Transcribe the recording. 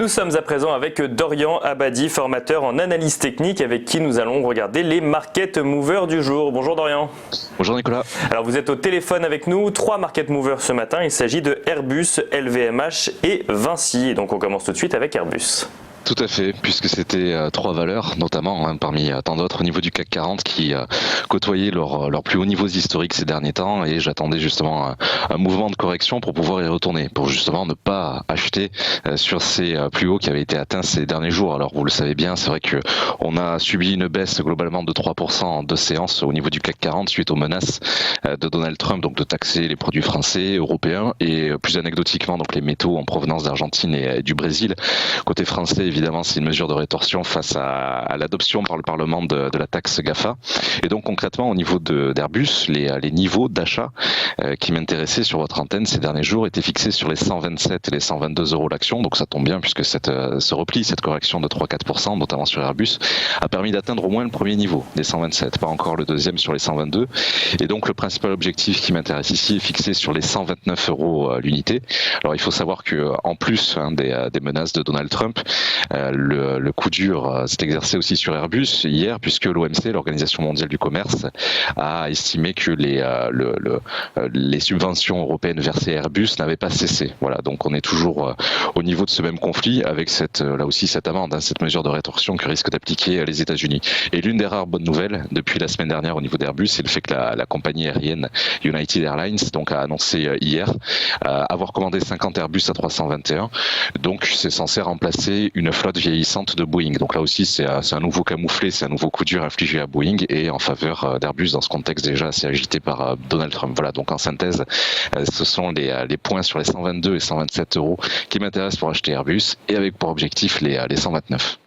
sommes à présent avec Dorian Abadi, formateur en analyse technique, avec qui nous allons regarder les market movers du jour. Bonjour Dorian. Bonjour Nicolas. Alors vous êtes au téléphone avec nous, 3 market movers ce matin. Il s'agit de Airbus, LVMH et Vinci. Et donc on commence tout de suite avec Airbus. Tout à fait, puisque c'était 3 valeurs, notamment parmi tant d'autres au niveau du CAC 40 qui côtoyaient leurs plus hauts niveaux historiques ces derniers temps, et j'attendais justement un mouvement de correction pour pouvoir y retourner, pour justement ne pas acheter sur ces plus hauts qui avaient été atteints ces derniers jours. Alors vous le savez bien, c'est vrai que on a subi une baisse globalement de 3% en 2 séances au niveau du CAC 40 suite aux menaces de Donald Trump, donc de taxer les produits français, européens et plus anecdotiquement donc les métaux en provenance d'Argentine et du Brésil. Côté français, évidemment, c'est une mesure de rétorsion face à l'adoption par le Parlement de la taxe GAFA. Et donc concrètement, au niveau d'Airbus, les niveaux d'achat qui m'intéressaient sur votre antenne ces derniers jours étaient fixés sur les 127 et les 122 euros l'action. Donc ça tombe bien puisque ce repli, cette correction de 3-4%, notamment sur Airbus, a permis d'atteindre au moins le premier niveau des 127, pas encore le deuxième sur les 122. Et donc le principal objectif qui m'intéresse ici est fixé sur les 129 euros l'unité. Alors il faut savoir que en plus des menaces de Donald Trump, le coup dur s'est exercé aussi sur Airbus hier, puisque l'OMC, l'Organisation mondiale du commerce, a estimé que les subventions européennes versées à Airbus n'avaient pas cessé. Voilà, donc on est toujours au niveau de ce même conflit avec cette amende, cette mesure de rétorsion que risquent d'appliquer les États-Unis. Et l'une des rares bonnes nouvelles depuis la semaine dernière au niveau d'Airbus, c'est le fait que la compagnie aérienne United Airlines donc a annoncé hier avoir commandé 50 Airbus A321. Donc c'est censé remplacer une flotte vieillissante de Boeing. Donc là aussi, c'est un nouveau camouflet, c'est un nouveau coup dur infligé à Boeing et en faveur d'Airbus dans ce contexte déjà assez agité par Donald Trump. Voilà, donc en synthèse, ce sont les points sur les 122 et 127 euros qui m'intéressent pour acheter Airbus et avec pour objectif les 129.